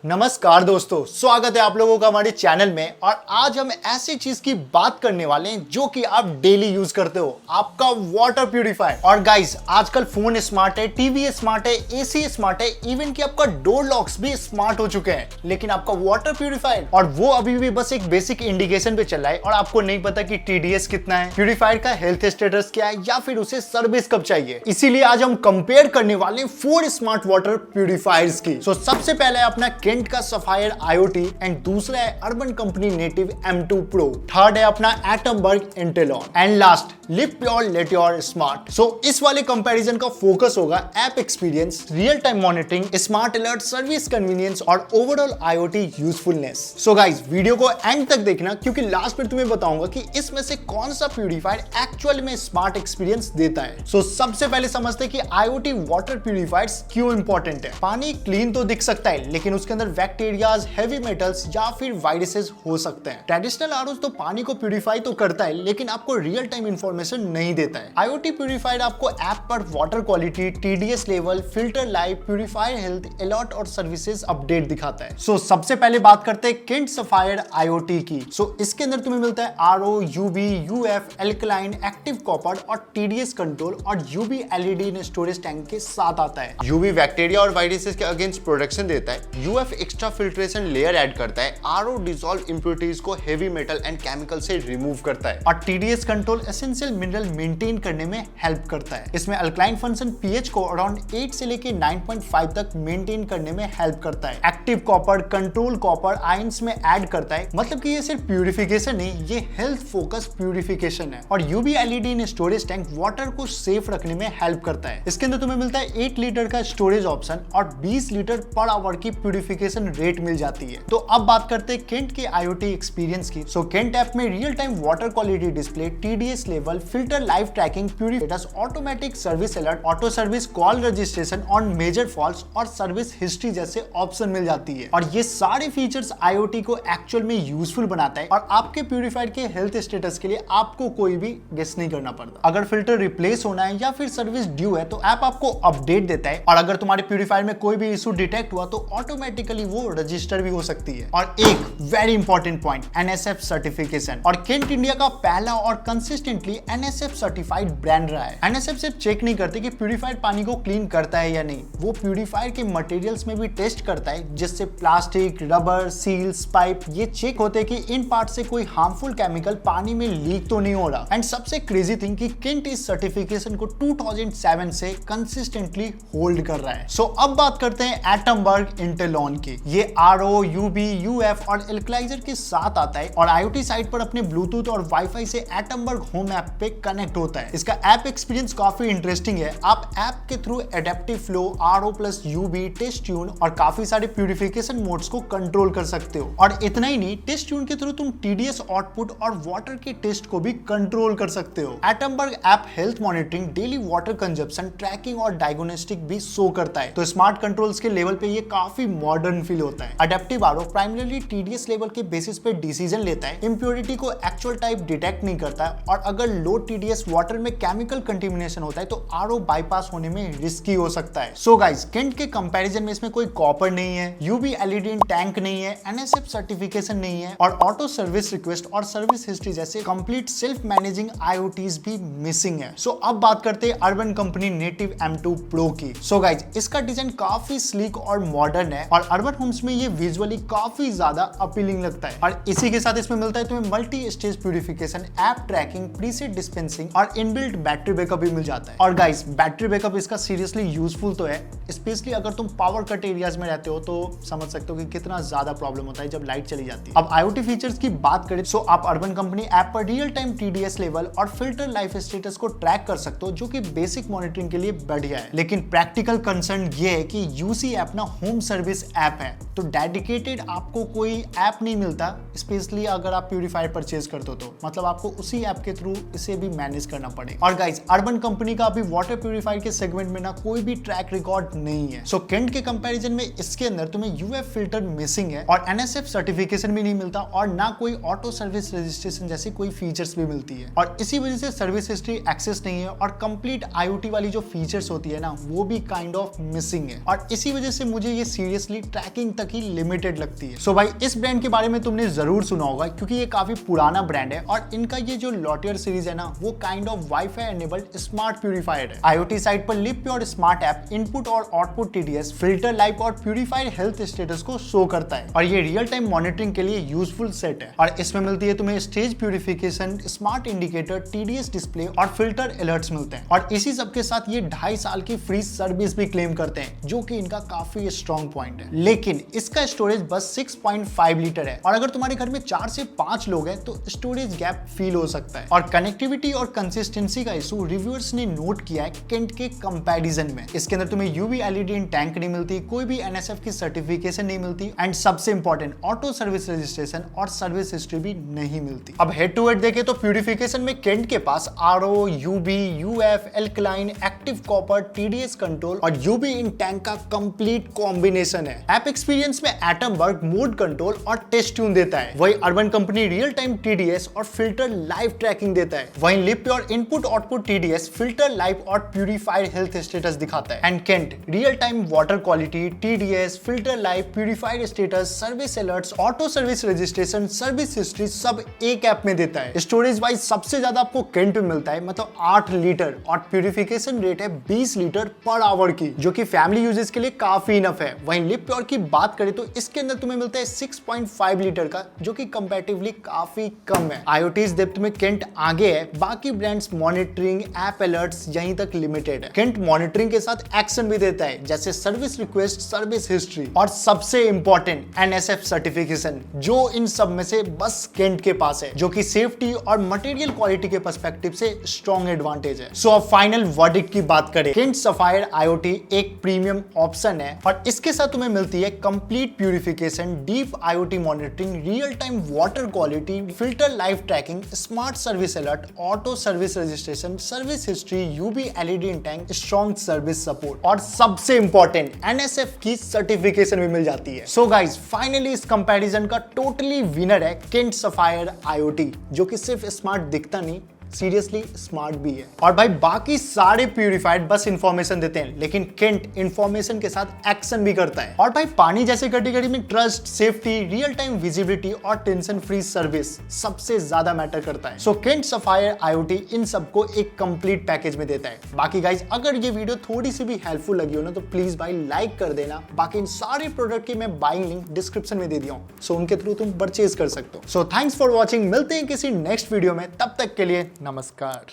नमस्कार दोस्तों, स्वागत है आप लोगों का हमारे चैनल में। और आज हम ऐसी चीज की बात करने वाले हैं जो कि आप डेली यूज करते हो, आपका वाटर प्यूरिफायर। और गाइस, आजकल फोन स्मार्ट है, टीवी स्मार्ट है, एसी स्मार्ट है, इवन कि आपका डोर लॉक्स भी स्मार्ट हो चुके हैं, लेकिन आपका वाटर प्यूरिफायर और वो अभी भी बस एक बेसिक इंडिकेशन पे चल रहा है और आपको नहीं पता कि टीडीएस कितना है, प्यूरिफायर का हेल्थ स्टेटस क्या है या फिर उसे सर्विस कब चाहिए। इसीलिए आज हम कंपेयर करने वाले हैं 4 स्मार्ट वाटर प्यूरिफायर्स की। सबसे पहले अपना केंट का सफायर IoT एंड दूसरा है urban company native M2 Pro, third है अपना Atomberg Intellon and last Livpure let your smart. इस वाले कंपैरिजन का फोकस होगा app experience, real time monitoring, smart alert, service convenience और overall IoT usefulness. So guys, video को एंड तक देखना क्योंकि लास्ट में तुम्हें बताऊंगा कि इसमें से कौन सा प्यूरिफायर एक्चुअल में स्मार्ट एक्सपीरियंस देता है। सबसे पहले समझते हैं कि IoT वाटर प्यूरिफायर्स क्यों इंपॉर्टेंट है। पानी क्लीन तो दिख सकता है लेकिन उसके अंदर बैक्टीरियाज, हेवी मेटल्स या फिर वायरसेस हो सकते हैं। ट्रेडिशनल आरओ तो पानी को प्यूरिफाई तो करता है लेकिन आपको रियल टाइम इंफॉर्मेशन नहीं देता है। IoT प्यूरिफायर आपको ऐप पर water quality, TDS level, filter life, purifier health, alert और सर्विसेज अपडेट दिखाता है। सबसे पहले बात करते हैं केंट सफायर IoT की। इसके अंदर तुम्हें मिलता है RO, UV, UF, alkaline, active copper और TDS कंट्रोल और UV LED स्टोरेज टैंक के साथ आता है। UV बैक्टीरिया और वायरसेस के अगेंस्ट प्रोटेक्शन देता है। UF extra filtration layer add करता है। RO डिसॉल्व इंप्योरिटीज को हेवी मेटल एंड केमिकल से रिमूव करता है और TDS control essential mineral maintain करने में हेल्प करता है। इसमें अल्कलाइन फंक्शन pH को अराउंड 8 से लेके 9.5 तक मेंटेन करने में हेल्प करता है। Active copper control copper ions में ऐड करता है, मतलब कि ये सिर्फ प्यूरिफिकेशन नहीं, ये हेल्थ फोकस प्यूरिफिकेशन है। और UV LED इन स्टोरेज टैंक वाटर को सेफ रखने में हेल्प करता है। इसके अंदर तुम्हें मिलता है 8 लीटर का स्टोरेज ऑप्शन और 20 लीटर पर आवर की प्यूरिफिकेशन रेट मिल जाती है। तो अब बात करते हैं केंट के IoT एक्सपीरियंस की। केंट ऐप में real time water quality display, TDS level, filter live tracking, purification, automatic service alert, auto service call registration on major faults और सर्विस हिस्ट्री जैसे ऑप्शन मिल जाती है। और ये सारे फीचर्स IoT को एक्चुअल में यूजफुल बनाता है और आपके प्यूरिफायर के हेल्थ स्टेटस के लिए आपको कोई भी गेस नहीं करना पड़ता। अगर फिल्टर रिप्लेस होना है या फिर सर्विस ड्यू है तो ऐप आपको अपडेट देता है और अगर तुम्हारे प्यूरिफायर में कोई भी इशू डिटेक्ट हुआ तो ऑटोमेटिकली वो रजिस्टर भी हो सकती है। और एक very important point, NSF certification. और केंट इंडिया का पहला और कंसिस्टेंटली NSF सर्टिफाइड ब्रांड रहा है। NSF सिर्फ चेक नहीं करते कि प्यूरिफायर पानी को क्लीन करता है या नहीं, वो प्यूरिफायर के मटेरियल्स में भी टेस्ट करता है जिससे प्लास्टिक, रबर, सील्स, पाइप ये चेक होते हैं कि इन पार्ट से कोई हार्मफुल केमिकल पानी में लीक तो नहीं हो रहा। एंड सबसे क्रेजी थिंग कि केंट इस सर्टिफिकेशन को 2007 से कंसिस्टेंटली होल्ड कर रहा है। अब बात करते हैं एटमबर्ग इंटेलॉन की। ये RO, UV, UF और एल्कलाइजर के साथ आता है और IoT साइट पर अपने ब्लूटूथ और वाईफाई से एटमबर्ग होम ऐप पे कनेक्ट होता है। इसका ऐप एक्सपीरियंस काफी इंटरेस्टिंग है। आप ऐप के through adaptive flow, RO plus UV, taste tune और काफी सारे प्यूरिफिकेशन मोड्स को कंट्रोल कर सकते हो। और इतना ही नहीं, टेस्ट ट्यून के थ्रू तुम TDS आउटपुट और वाटर के टेस्ट को भी कंट्रोल कर सकते हो। Atomberg app health monitoring, daily water consumption tracking और डायग्नोस्टिक भी शो करता है। तो स्मार्ट कंट्रोल्स के लेवल पे ये काफी मॉडर्न फील होता है। Adaptive RO primarily TDS level के बेसिस पे डिसीजन लेता है, इंप्योरिटी को एक्चुअल टाइप डिटेक्ट नहीं करता है और अगर लो TDS वाटर में केमिकल कंटेमिनेशन होता है तो RO बाईपास होने में रिस्की हो सकता है। गाइस, केंट के कंपैरिजन में इसमें कोई कॉपर नहीं है, UV LED इन टैंक नहीं है, NSF सर्टिफिकेशन नहीं है और ऑटो सर्विस रिक्वेस्ट और सर्विस हिस्ट्री जैसे कंप्लीट सेल्फ मैनेजिंग IoTs भी मिसिंग है। अब बात करते हैं urban company native M2 Pro की। गाइस, इसका डिजाइन काफी स्लीक और मॉडर्न है और अर्बन होम्स में ये विजुअली काफी ज्यादा अपीलिंग लगता है। और इसी के साथ इसमें मिलता है तुम्हें multi stage purification, app trekking, preset dispensing और इनबिल्ट बैटरी बैकअप भी मिल जाता है। और गाइस, बैटरी बैकअप इसका सीरियसली यूजफुल तो है, स्पेशली अगर तुम पावर कट एरियाज में रहते हो तो समझ सकते हो कि कितना ज्यादा प्रॉब्लम होता है जब लाइट चली जाती है। अब IoT फीचर्स की बात करें तो आप अर्बन कंपनी ऐप पर रियल टाइम TDS लेवल और फिल्टर लाइफ स्टेटस को ट्रैक कर सकते हो जो कि बेसिक मॉनिटरिंग के लिए बढ़िया है। लेकिन प्रैक्टिकल कंसर्न ये है कि UC ऐप ना होम सर्विस ऐप है तो डेडिकेटेड आपको कोई ऐप नहीं मिलता, स्पेशली अगर आप प्यूरिफायर परचेज करते हो तो मतलब आपको उसी ऐप के थ्रू इसे भी मैनेज करना पड़ेगा। और गाइस, अर्बन कंपनी का अभी वाटर प्यूरिफायर के सेगमेंट में ना कोई भी ट्रैक रिकॉर्ड नहीं है। केंट के कंपैरिजन में इसके अंदर तुम्हें UF फिल्टर मिसिंग है और NSF सर्टिफिकेशन भी नहीं मिलता और ना कोई ऑटो सर्विस रजिस्ट्रेशन जैसी कोई फीचर्स भी मिलती है और इसी वजह से सर्विस हिस्ट्री एक्सेस नहीं है और कंप्लीट IoT वाली जो फीचर्स होती है ना वो भी काइंड ऑफ मिसिंग है और इसी वजह से मुझे ये सीरियसली ट्रैकिंग तक ही लिमिटेड लगती है। सो भाई इस ब्रांड के बारे में तुमने जरूर सुना होगा क्योंकि ये काफी पुराना ब्रांड है और इनका ये जो लॉटियर सीरीज है ना वो kind of wifi enabled smart purifier है। IoT साइट पर lip pure smart app input और आउटपुट TDS, फिल्टर लाइफ और प्यूरिफाइड हेल्थ स्टेटस को शो करता है और ये रियल टाइम मॉनिटरिंग के लिए यूजफुल सेट है। और इसमें मिलती है तुम्हें stage purification, smart indicator, TDS display और फिल्टर अलर्ट्स मिलते हैं। और इसी सब के साथ ये 2.5 साल की फ्री सर्विस भी क्लेम करते हैं जो कि इनका काफी स्ट्रॉन्ग पॉइंट है। लेकिन इसका स्टोरेज बस 6.5 लीटर है और अगर तुम्हारे घर में 4 से 5 लोग हैं तो स्टोरेज गैप फील हो सकता है। और कनेक्टिविटी और कंसिस्टेंसी का इशू रिव्यूअर्स ने नोट किया है केंट के कंपैरिजन में। इसके अंदर तुम्हें UV LED इन टैंक नहीं मिलती, कोई भी NSF की सर्टिफिकेशन नहीं मिलती एंड सबसे इंपॉर्टेंट ऑटो सर्विस रजिस्ट्रेशन और सर्विस हिस्ट्री भी नहीं मिलती। अब हेड टू हेड देखें तो प्यूरिफिकेशन में केंट के पास RO, UV, UF, alkaline, active copper, TDS control और UV इन टैंक का कंप्लीट कॉम्बिनेशन है। ऐप एक्सपीरियंस में एटमबर्ग मोड कंट्रोल और टेस्ट ट्यून देता है। वही urban company real time TDS और फिल्टर लाइव ट्रैकिंग देता है। वहीं lip pure input output TDS, filter live और प्यूरिफाइड हेल्थ स्टेटस दिखाता है and Kent real time water quality, TDS, filter live, purified status, service alerts, auto service registration, service history सब एक app में देता है। स्टोरेज वाइज सबसे ज्यादा आपको केंट में मिलता है, मतलब 8 लीटर और प्यूरिफिकेशन रेट है 20 लीटर पर आवर की, जो कि फैमिली यूजेस के लिए काफी इनफ है। वहीं लिप प्योर की बात करें तो इसके अंदर तुम्हें मिलता है 6.5 लीटर का, जो कि कंपैरेटिवली काफी कम है। IoT डेप्थ में केंट आगे है, बाकी ब्रांड्स मॉनिटरिंग, ऐप अलर्ट्स यहीं तक लिमिटेड है। केंट मॉनिटरिंग के साथ एक्शन भी देता है जैसे सर्विस रिक्वेस्ट, सर्विस हिस्ट्री और सबसे इंपॉर्टेंट NSF सर्टिफिकेशन, जो इन सब में से बस केंट के पास है, जो कि सेफ्टी और मटेरियल क्वालिटी के पर्सपेक्टिव से स्ट्रॉन्ग एडवांटेज है। सो अब फाइनल वर्डिक्ट की बात करें, केंट सफायर IoT एक प्रीमियम ऑप्शन है और इसके साथ तुम्हें मिलती है complete purification, deep IoT monitoring, real time water quality, filter life tracking, smart service alert, auto service registration, service history, UV LED in tank, strong service support और सबसे इंपॉर्टेंट NSF की सर्टिफिकेशन भी मिल जाती है। सो गाइस फाइनली इस comparison का totally winner है Kent Sapphire IoT, जो कि सिर्फ स्मार्ट दिखता नहीं, सीरियसली स्मार्ट भी है। और भाई बाकी सारे प्यूरिफाइड बस इंफॉर्मेशन देते हैं, लेकिन केंट इंफॉर्मेशन के साथ एक्शन भी करता है। और भाई पानी जैसे कैटेगरी में trust, safety, real time visibility और टेंशन फ्री सर्विस सबसे ज्यादा मैटर करता है। सो केंट सफायर IoT इन सबको एक कंप्लीट पैकेज में देता है। बाकी गाइज अगर ये वीडियो थोड़ी सी भी हेल्पफुल लगी हो ना तो प्लीज भाई लाइक कर देना। बाकी इन सारे प्रोडक्ट की मैं बाइंग लिंक डिस्क्रिप्शन में दे दिया हूं, सो उनके थ्रू तुम परचेज कर सकते हो। सो थैंक्स फॉर वॉचिंग, मिलते हैं किसी नेक्स्ट वीडियो में, तब तक के लिए नमस्कार।